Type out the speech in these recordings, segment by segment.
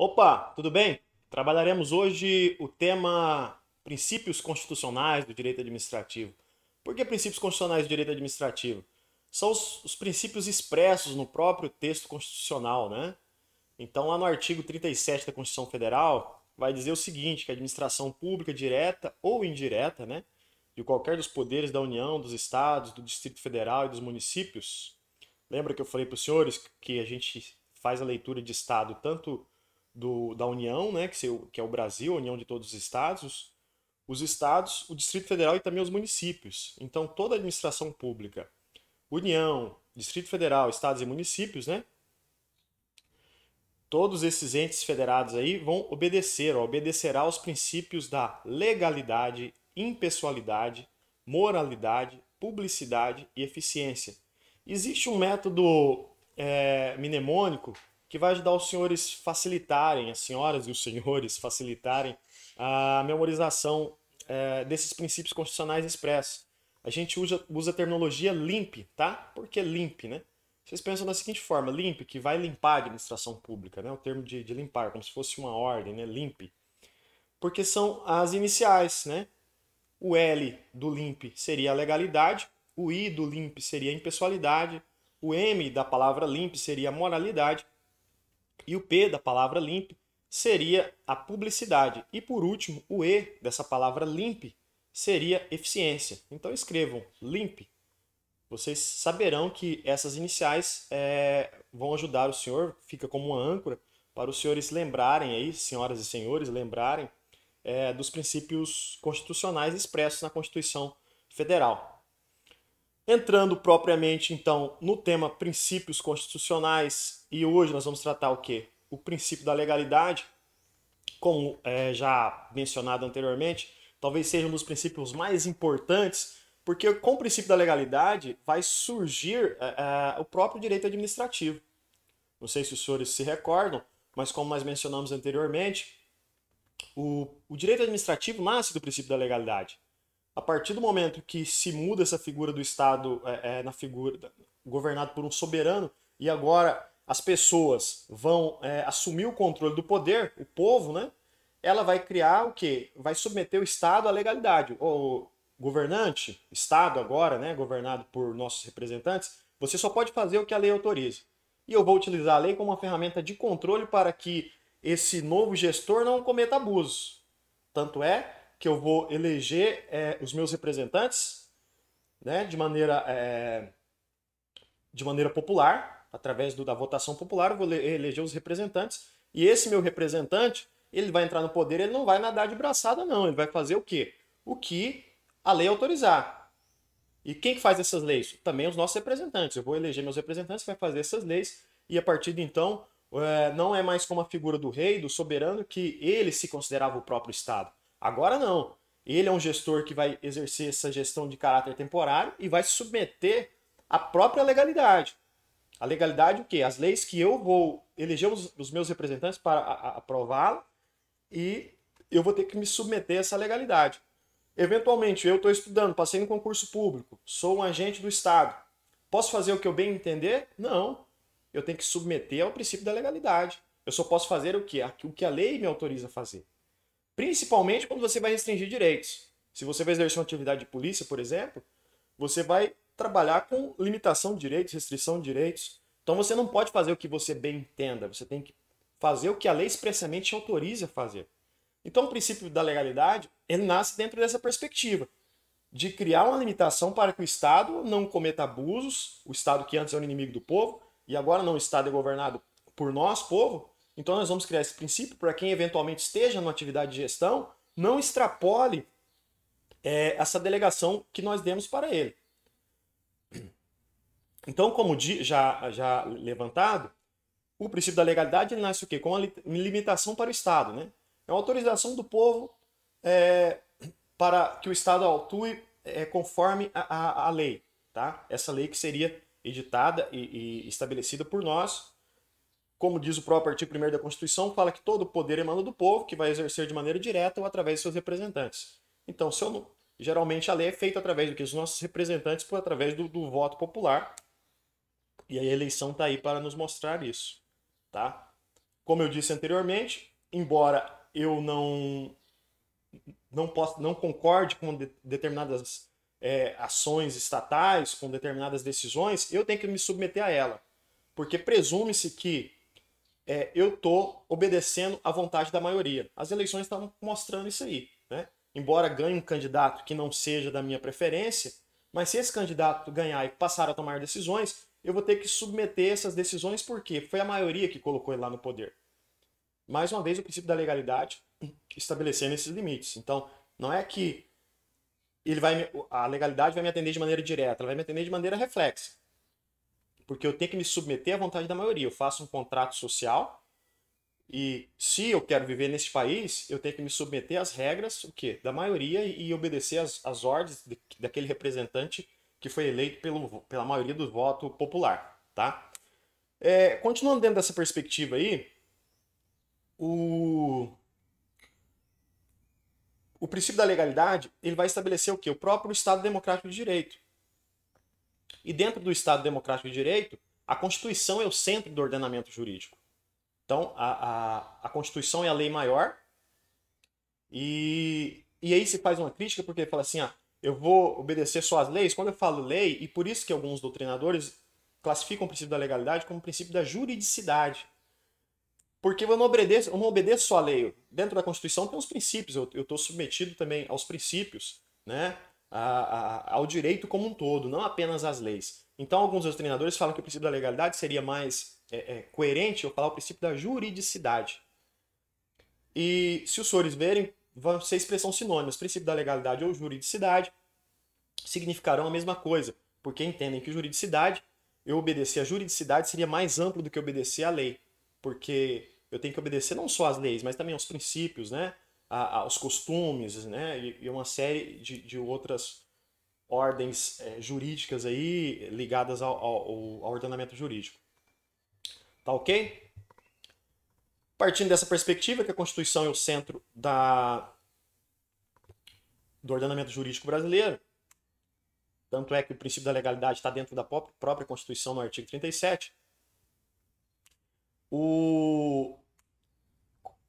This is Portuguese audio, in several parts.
Opa, tudo bem? Trabalharemos hoje o tema princípios constitucionais do direito administrativo. Por que princípios constitucionais do direito administrativo? São os princípios expressos no próprio texto constitucional, né? Então, lá no artigo 37 da Constituição Federal, vai dizer o seguinte, que a administração pública direta ou indireta, né, de qualquer dos poderes da União, dos estados, do Distrito Federal e dos municípios. Lembra que eu falei para os senhores que a gente faz a leitura de estado tanto da União, né, que é o Brasil, a União de todos os estados, o Distrito Federal e também os municípios. Então, toda a administração pública, União, Distrito Federal, estados e municípios, né, todos esses entes federados aí vão obedecer, ou obedecerá aos princípios da legalidade, impessoalidade, moralidade, publicidade e eficiência. Existe um método mnemônico que vai ajudar os senhores facilitarem, as senhoras e os senhores facilitarem a memorização desses princípios constitucionais expressos. A gente usa a terminologia LIMP, tá? Por que LIMP, né? Vocês pensam da seguinte forma, LIMP, que vai limpar a administração pública, né? O termo de limpar, como se fosse uma ordem, né? LIMP. Porque são as iniciais, né? O L do LIMP seria a legalidade, o I do LIMP seria a impessoalidade, o M da palavra LIMP seria a moralidade e o P da palavra limp seria a publicidade. E por último, o E dessa palavra limp seria eficiência. Então escrevam limp. Vocês saberão que essas iniciais vão ajudar o senhor, fica como uma âncora para os senhores lembrarem aí, senhoras e senhores, lembrarem dos princípios constitucionais expressos na Constituição Federal. Entrando propriamente, então, no tema princípios constitucionais, e hoje nós vamos tratar o quê? O princípio da legalidade, como já mencionado anteriormente, talvez seja um dos princípios mais importantes, porque com o princípio da legalidade vai surgir o próprio direito administrativo. Não sei se os senhores se recordam, mas como nós mencionamos anteriormente, o direito administrativo nasce do princípio da legalidade. A partir do momento que se muda essa figura do Estado na figura governado por um soberano e agora as pessoas vão assumir o controle do poder, o povo, né? Ela vai criar o quê? Vai submeter o Estado à legalidade. O governante, Estado agora, né, governado por nossos representantes, você só pode fazer o que a lei autoriza. E eu vou utilizar a lei como uma ferramenta de controle para que esse novo gestor não cometa abusos. Tanto é que eu vou eleger os meus representantes, né, de maneira popular, através da votação popular, eu vou eleger os representantes, e esse meu representante, ele vai entrar no poder, ele não vai nadar de braçada, não, ele vai fazer o quê? O que a lei autorizar. E quem que faz essas leis? Também os nossos representantes. Eu vou eleger meus representantes que vai fazer essas leis, e a partir de então, não é mais como a figura do rei, do soberano, que ele se considerava o próprio Estado. Agora não. Ele é um gestor que vai exercer essa gestão de caráter temporário e vai se submeter à própria legalidade. A legalidade o quê? As leis que eu vou eleger os meus representantes para aprová-la e eu vou ter que me submeter a essa legalidade. Eventualmente, eu estou estudando, passei no concurso público, sou um agente do Estado. Posso fazer o que eu bem entender? Não. Eu tenho que submeter ao princípio da legalidade. Eu só posso fazer o que? O que a lei me autoriza a fazer. Principalmente quando você vai restringir direitos. Se você vai exercer uma atividade de polícia, por exemplo, você vai trabalhar com limitação de direitos, restrição de direitos. Então você não pode fazer o que você bem entenda, você tem que fazer o que a lei expressamente autoriza a fazer. Então o princípio da legalidade, ele nasce dentro dessa perspectiva, de criar uma limitação para que o Estado não cometa abusos, o Estado que antes era o inimigo do povo, e agora não, o Estado é governado por nós, povo, então nós vamos criar esse princípio para quem eventualmente esteja numa atividade de gestão, não extrapole essa delegação que nós demos para ele. Então, como já levantado, o princípio da legalidade ele nasce o quê? Com uma limitação para o Estado. Né? É uma autorização do povo para que o Estado atue conforme a lei. Tá? Essa lei que seria editada e estabelecida por nós. Como diz o próprio artigo 1º da Constituição, fala que todo o poder emana do povo, que vai exercer de maneira direta ou através de seus representantes. Então, geralmente a lei é feita através do que os nossos representantes, através do voto popular. E a eleição está aí para nos mostrar isso. Tá? como eu disse anteriormente, embora eu não concorde com determinadas ações estatais, com determinadas decisões, eu tenho que me submeter a ela. Porque presume-se que eu estou obedecendo à vontade da maioria. As eleições estão mostrando isso aí, né? Embora ganhe um candidato que não seja da minha preferência, mas se esse candidato ganhar e passar a tomar decisões, eu vou ter que submeter essas decisões porque foi a maioria que colocou ele lá no poder. Mais uma vez, o princípio da legalidade estabelecendo esses limites. Então, não é que a legalidade vai me atender de maneira direta, ela vai me atender de maneira reflexa. Porque eu tenho que me submeter à vontade da maioria. Eu faço um contrato social e se eu quero viver nesse país, eu tenho que me submeter às regras o quê? Da maioria e obedecer às ordens daquele representante que foi eleito pela maioria do voto popular. Tá? Continuando dentro dessa perspectiva aí, o princípio da legalidade ele vai estabelecer o quê? O próprio Estado Democrático de Direito. E dentro do Estado Democrático de Direito, a Constituição é o centro do ordenamento jurídico. Então, a Constituição é a lei maior. E aí se faz uma crítica porque fala assim, eu vou obedecer só às leis. Quando eu falo lei, e por isso que alguns doutrinadores classificam o princípio da legalidade como o princípio da juridicidade. Porque eu não obedeço só à lei. Dentro da Constituição tem os princípios, eu estou submetido também aos princípios, né? Ao direito como um todo, não apenas às leis. Então, alguns doutrinadores falam que o princípio da legalidade seria mais coerente eu falar o princípio da juridicidade. E se os senhores verem, vão ser expressão sinônimas. Princípio da legalidade ou juridicidade significarão a mesma coisa, porque entendem que juridicidade, eu obedecer à juridicidade seria mais amplo do que obedecer à lei. Porque eu tenho que obedecer não só às leis, mas também aos princípios, né? Aos costumes, né? E uma série de outras ordens jurídicas aí ligadas ao ordenamento jurídico. Tá ok? Partindo dessa perspectiva, que a Constituição é o centro do ordenamento jurídico brasileiro, tanto é que o princípio da legalidade está dentro da própria Constituição, no artigo 37,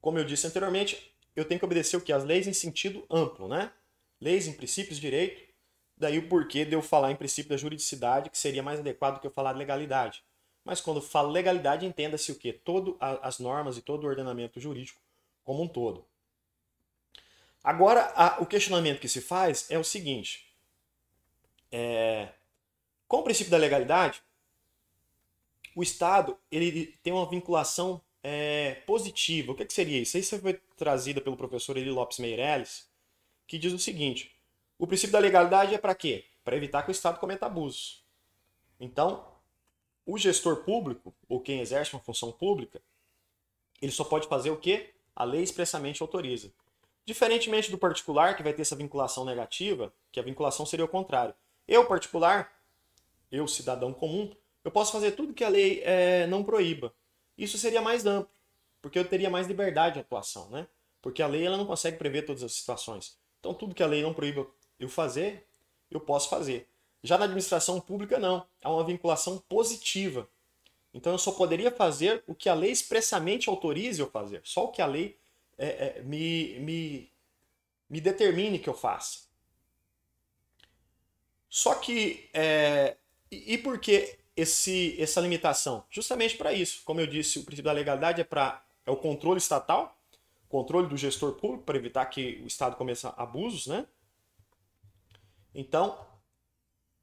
como eu disse anteriormente, eu tenho que obedecer o que? As leis em sentido amplo, né? Leis em princípios de direito, daí o porquê de eu falar em princípio da juridicidade, que seria mais adequado do que eu falar de legalidade. Mas quando eu falo legalidade, entenda-se o quê? Todas as normas e todo o ordenamento jurídico como um todo. Agora, o questionamento que se faz é o seguinte. Com o princípio da legalidade, o Estado ele tem uma vinculação positiva. O que seria isso? Isso foi trazido pelo professor Eli Lopes Meirelles, que diz o seguinte: o princípio da legalidade é para quê? Para evitar que o Estado cometa abusos. Então, o gestor público, ou quem exerce uma função pública, ele só pode fazer o que a lei expressamente autoriza. Diferentemente do particular, que vai ter essa vinculação negativa, que a vinculação seria o contrário. Eu, particular, eu, cidadão comum, eu posso fazer tudo que a lei não proíba. Isso seria mais amplo, porque eu teria mais liberdade de atuação, né? Porque a lei ela não consegue prever todas as situações. Então, tudo que a lei não proíba eu fazer, eu posso fazer. Já na administração pública, não. Há uma vinculação positiva. Então, eu só poderia fazer o que a lei expressamente autorize eu fazer. Só o que a lei me determine que eu faça. Só que, e por que essa limitação? Justamente para isso. Como eu disse, o princípio da legalidade é o controle estatal, controle do gestor público, para evitar que o Estado cometa abusos, né? Então,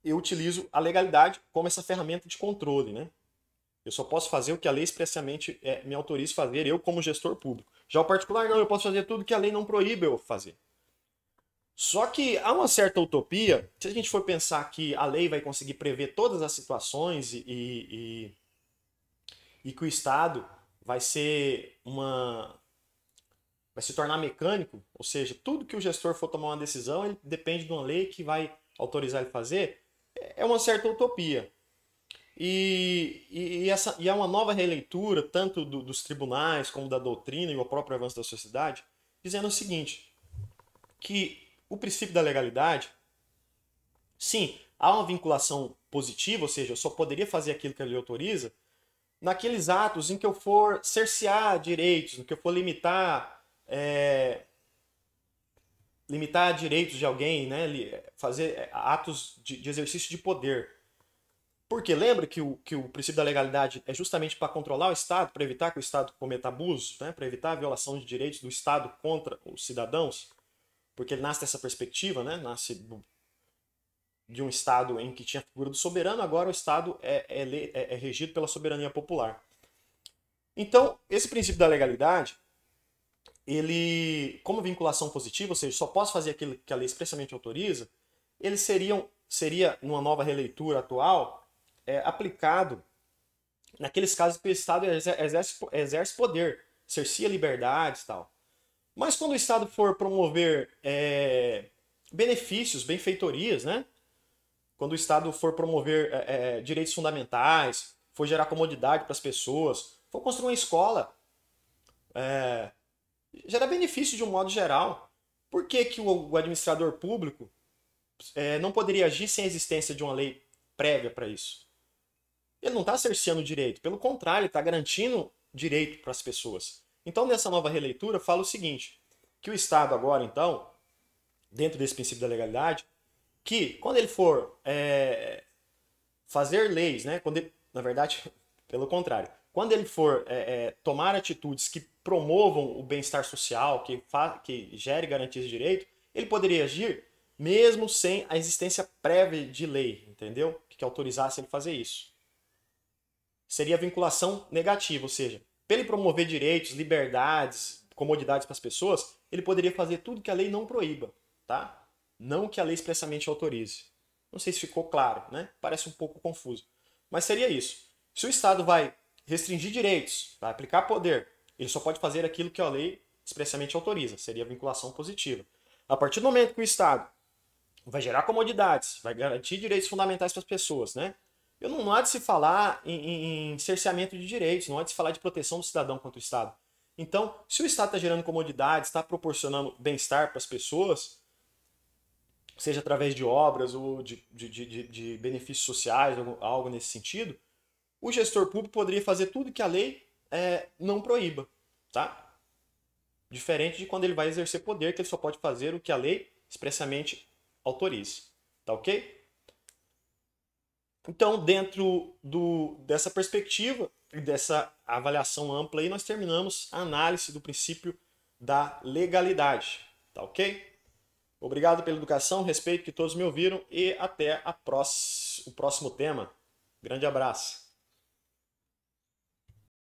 eu utilizo a legalidade como essa ferramenta de controle, né? Eu só posso fazer o que a lei expressamente me autoriza fazer, eu como gestor público. Já o particular, não, eu posso fazer tudo que a lei não proíbe eu fazer. Só que há uma certa utopia, se a gente for pensar que a lei vai conseguir prever todas as situações e que o Estado vai se tornar mecânico, ou seja, tudo que o gestor for tomar uma decisão, ele depende de uma lei que vai autorizar ele a fazer, é uma certa utopia. E é uma nova releitura, tanto dos tribunais como da doutrina e o próprio avanço da sociedade, dizendo o seguinte, que o princípio da legalidade, sim, há uma vinculação positiva, ou seja, eu só poderia fazer aquilo que a lei autoriza, naqueles atos em que eu for cercear direitos, no que eu for limitar direitos de alguém, né? Fazer atos de exercício de poder. Porque lembra que o princípio da legalidade é justamente para controlar o Estado, para evitar que o Estado cometa abusos, né? Para evitar a violação de direitos do Estado contra os cidadãos, porque ele nasce dessa perspectiva, né? Nasce de um Estado em que tinha a figura do soberano, agora o Estado é regido pela soberania popular. Então, esse princípio da legalidade, ele, como vinculação positiva, ou seja, só posso fazer aquilo que a lei expressamente autoriza, ele seria numa nova releitura atual, aplicado naqueles casos que o Estado exerce poder, cerceia liberdades e tal. Mas quando o Estado for promover benefícios, benfeitorias, né? Quando o Estado for promover direitos fundamentais, for gerar comodidade para as pessoas, for construir uma escola, gerar benefício de um modo geral. Por que, que o administrador público não poderia agir sem a existência de uma lei prévia para isso? Ele não está cerceando o direito, pelo contrário, ele está garantindo direito para as pessoas. Então, nessa nova releitura, fala o seguinte, que o Estado agora, então, dentro desse princípio da legalidade, que quando ele for fazer leis, né, na verdade, pelo contrário, quando ele for tomar atitudes que promovam o bem-estar social, que gere garantias de direito, ele poderia agir mesmo sem a existência prévia de lei, entendeu? Que autorizasse ele fazer isso. Seria vinculação negativa, ou seja, para ele promover direitos, liberdades, comodidades para as pessoas, ele poderia fazer tudo que a lei não proíba, tá? Não que a lei expressamente autorize. Não sei se ficou claro, né? Parece um pouco confuso. Mas seria isso. Se o Estado vai restringir direitos, vai aplicar poder, ele só pode fazer aquilo que a lei expressamente autoriza. Seria vinculação positiva. A partir do momento que o Estado vai gerar comodidades, vai garantir direitos fundamentais para as pessoas, né? Não há de se falar em cerceamento de direitos, não há de se falar de proteção do cidadão contra o Estado. Então, se o Estado está gerando comodidades, está proporcionando bem-estar para as pessoas, seja através de obras ou de benefícios sociais, algo nesse sentido, o gestor público poderia fazer tudo que a lei não proíba, tá? Diferente de quando ele vai exercer poder, que ele só pode fazer o que a lei expressamente autorize, tá ok? Então, dentro dessa perspectiva e dessa avaliação ampla aí, nós terminamos a análise do princípio da legalidade, tá ok? Obrigado pela educação, respeito que todos me ouviram e até o próximo tema. Grande abraço.